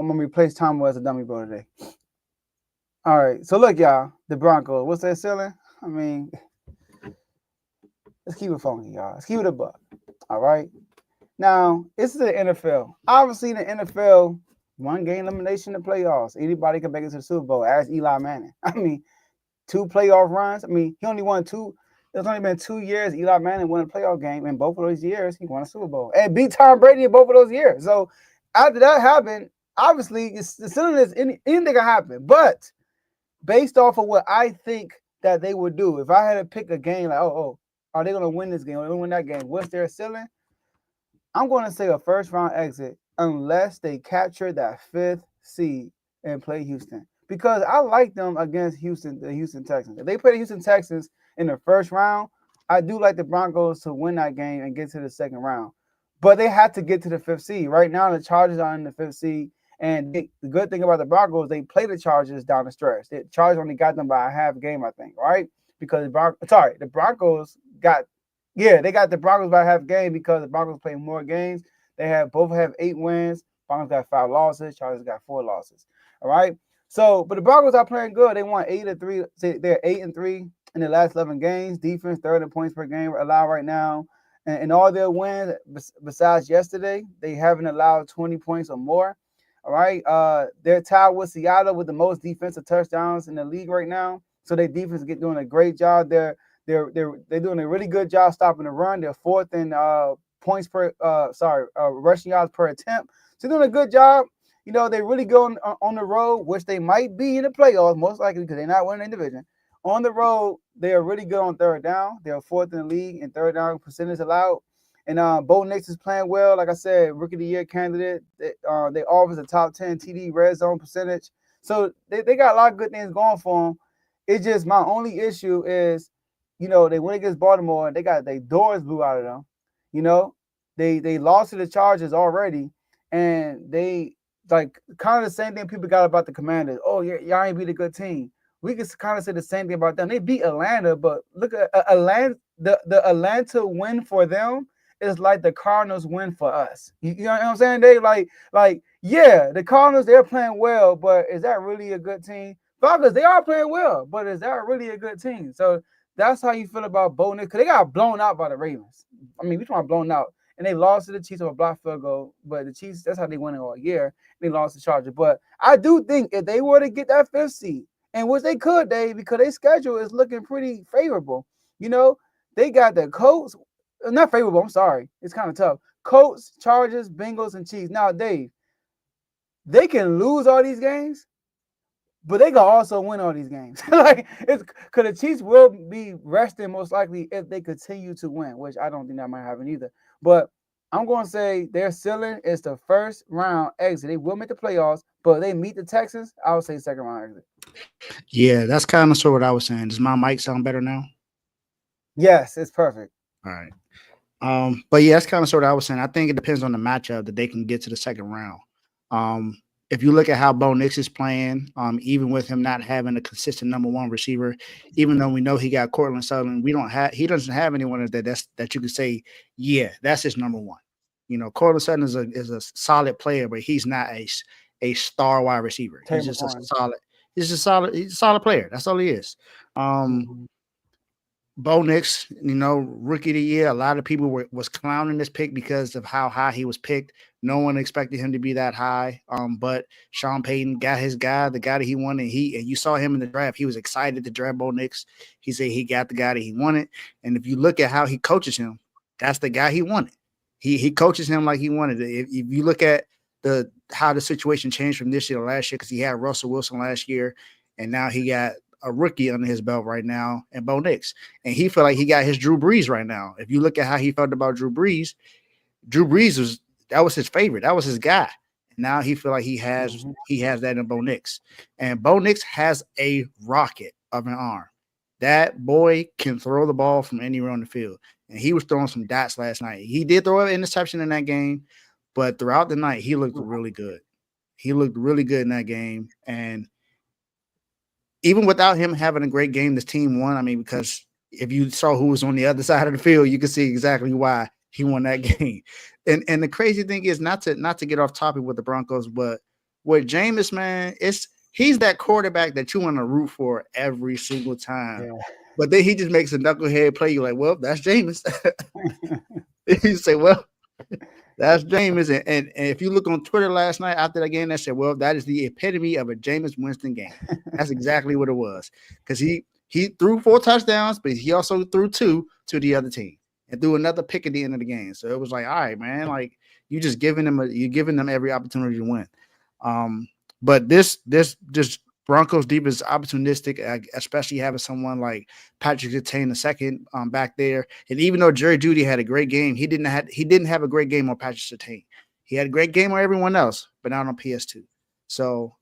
I'm gonna replace Tomo as a dummy bro today. All right. So look, y'all, the Broncos. What's their ceiling? I mean, let's keep it funky, y'all. Let's keep it a buck. All right. Now, this is the NFL. Obviously, the NFL, one game elimination in the playoffs. Anybody can make it to the Super Bowl. Ask Eli Manning. I mean, two playoff runs. I mean, he only won two. There's only been 2 years Eli Manning won a playoff game. In both of those years, he won a Super Bowl and beat Tom Brady in both of those years. So after that happened, obviously, it's the ceiling is anything can happen. But based off of what I think that they would do, if I had to pick a game, like, are they going to win this game? Are they going to win that game? What's their ceiling? I'm going to say a first round exit unless they capture that fifth seed and play Houston. Because I like them against Houston, the Houston Texans. If they play the Houston Texans in the first round, I do like the Broncos to win that game and get to the second round. But they have to get to the fifth seed. Right now, the Chargers are in the fifth seed. And the good thing about the Broncos, they play the Chargers down the stretch. The Chargers only got them by a half game, I think, right? Because the Broncos got they got the Broncos by half game because the Broncos play more games. They both have 8 wins. Broncos got 5 losses. Chargers got 4 losses. All right. So, but the Broncos are playing good. They won 8-3. They're 8-3 in the last 11 games. Defense third in points per game allowed right now. And all their wins, besides yesterday, they haven't allowed 20 points or more. All right. They're tied with Seattle with the most defensive touchdowns in the league right now. So their defense is doing a great job. They're doing a really good job stopping the run. They're fourth in points per rushing yards per attempt. So they're doing a good job. You know, they really go on the road, which they might be in the playoffs, most likely because they're not winning the division. On the road, they are really good on third down. They're fourth in the league in third down percentage allowed. And Bo Nix is playing well. Like I said, rookie of the year candidate. They offers a top 10 TD red zone percentage. So they got a lot of good things going for them. It's just my only issue is, you know, they went against Baltimore and they got their doors blew out of them. You know, they lost to the Chargers already, and they like kind of the same thing people got about the Commanders. Oh, y'all ain't beat a good team. We can kind of say the same thing about them. They beat Atlanta, but look at Atlanta. The Atlanta win for them is like the Cardinals win for us. You know what I'm saying? They yeah, the Cardinals, they're playing well, but is that really a good team? Falcons, they are playing well, but is that really a good team? So that's how you feel about Bo Nix, because they got blown out by the Ravens. I mean, we talking about blown out. And they lost to the Chiefs on a block field goal, but the Chiefs, that's how they won it all year. They lost to Chargers. But I do think if they were to get that fifth seed, and which they could, because their schedule is looking pretty favorable. You know, they got the Colts, not favorable, I'm sorry. It's kind of tough. Colts, Chargers, Bengals, and Chiefs. Now, Dave, they can lose all these games, but they can also win all these games. It's because the Chiefs will be resting most likely if they continue to win, which I don't think that might happen either. But I'm going to say their ceiling is the first round exit. They will make the playoffs, but they meet the Texans. I would say second round exit. Yeah, that's kind of sort of what I was saying. Does my mic sound better now? Yes, it's perfect. All right. But yeah, that's kind of sort of what I was saying. I think it depends on the matchup that they can get to the second round. Um, if you look at how Bo Nix is playing, even with him not having a consistent number one receiver, even though we know he got Cortland Sutherland, he doesn't have anyone that you could say, yeah, that's his number one. You know, Cortland Sutherland is a solid player, but he's not a star wide receiver. Terry McLaurin. He's a solid player. That's all he is. Um, Mm-hmm. Bo Nix, you know, rookie of the year. A lot of people was clowning this pick because of how high he was picked. No one expected him to be that high. But Sean Payton got his guy, the guy that he wanted. And you saw him in the draft. He was excited to draft Bo Nix. He said he got the guy that he wanted. And if you look at how he coaches him, that's the guy he wanted. He coaches him like he wanted. If you look at how the situation changed from this year to last year, because he had Russell Wilson last year, and now he got a rookie under his belt right now, and Bo Nix. And he felt like he got his Drew Brees right now. If you look at how he felt about Drew Brees that was his favorite. That was his guy. And now he feel like he has that in Bo Nix. And Bo Nix has a rocket of an arm. That boy can throw the ball from anywhere on the field. And he was throwing some dots last night. He did throw an interception in that game, but throughout the night, he looked really good. He looked really good in that game. And even without him having a great game, this team won. I mean, because if you saw who was on the other side of the field, you could see exactly why he won that game. And the crazy thing is not to get off topic with the Broncos, but with Jameis, man, he's that quarterback that you want to root for every single time. Yeah. But then he just makes a knucklehead play. You're like, well, that's Jameis. You say, well, that's Jameis. And if you look on Twitter last night after that game, they said, well, that is the epitome of a Jameis Winston game. That's exactly what it was. Because he threw 4 touchdowns, but he also threw 2 to the other team and threw another pick at the end of the game. So it was like, all right, man, like you're giving them every opportunity to win. But this just Broncos deep is opportunistic, especially having someone like Patrick Surtain II back there. And even though Jerry Jeudy had a great game, he didn't have a great game on Patrick Surtain. He had a great game on everyone else, but not on PS2. So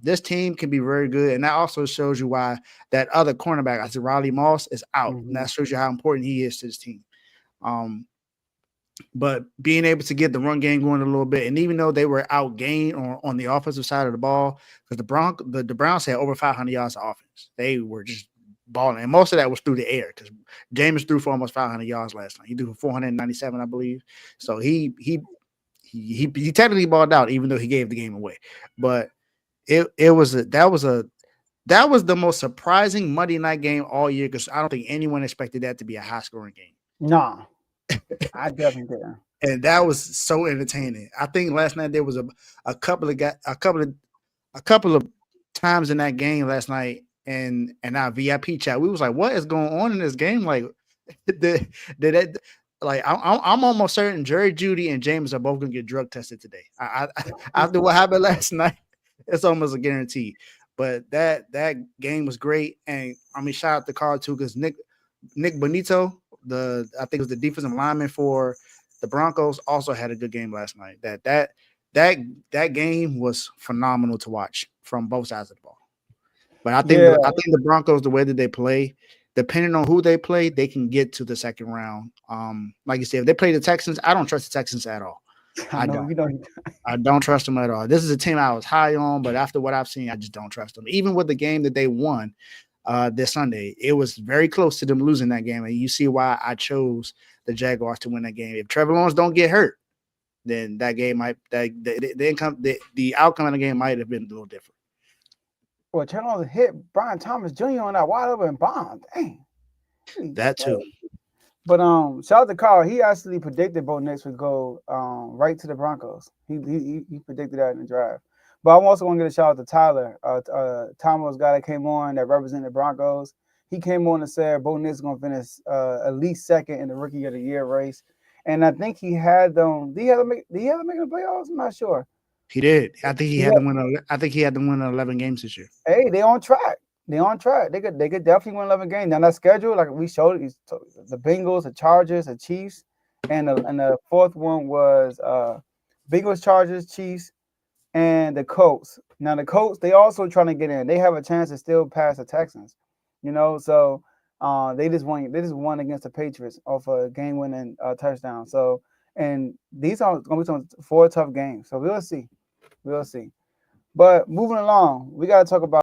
this team can be very good, and that also shows you why that other cornerback, I said Riley Moss, is out, and that shows you how important he is to this team. But being able to get the run game going a little bit, and even though they were outgained on the offensive side of the ball, because the Browns had over 500 yards of offense, they were just balling, and most of that was through the air because Jameis threw for almost 500 yards last night. He threw for 497, I believe. So he technically balled out, even though he gave the game away. But that was the most surprising Monday night game all year because I don't think anyone expected that to be a high scoring game. No. I definitely didn't. And that was so entertaining. I think last night there was a couple of times in that game last night in our VIP chat. We was like, what is going on in this game? Like, I'm almost certain Jerry Jeudy and James are both gonna get drug tested today. After what happened last night, it's almost a guarantee. But that game was great, and I mean, shout out to Carl too, because Nick Bonito, I think it was the defensive lineman for the Broncos, also had a good game last night. That game was phenomenal to watch from both sides of the ball. But I think the Broncos, the way that they play, depending on who they play, they can get to the second round. Like you said, if they play the Texans, I don't trust the Texans at all. I don't trust them at all. This is a team I was high on, but after what I've seen, I just don't trust them. Even with the game that they won this Sunday, it was very close to them losing that game, and you see why I chose the Jaguars to win that game. If Trevor Lawrence don't get hurt, then that game the outcome of the game might have been a little different. Well, Trevor Lawrence hit Brian Thomas Jr. on that wide open bomb. Dang. That too. But shout out to Carl. He actually predicted Bo Nix would go right to the Broncos. He predicted that in the draft. But I'm also going to get a shout out to Tyler. Tomo's guy that came on that represented the Broncos. He came on and said Bo Nix is going to finish at least second in the Rookie of the Year race. And I think he had them. Did he have to make the playoffs? I'm not sure. He did. I think he had to win. I think he had to win 11 games this year. Hey, they on track. They could definitely win 11 games. Now that schedule, like we showed, the Bengals, the Chargers, the Chiefs, and the fourth one was Bengals, Chargers, Chiefs, and the Colts. Now the Colts, they also trying to get in. They have a chance to still pass the Texans. So they just won against the Patriots off a game-winning touchdown. So, and these are going to be some 4 tough games. So we'll see. But moving along, we got to talk about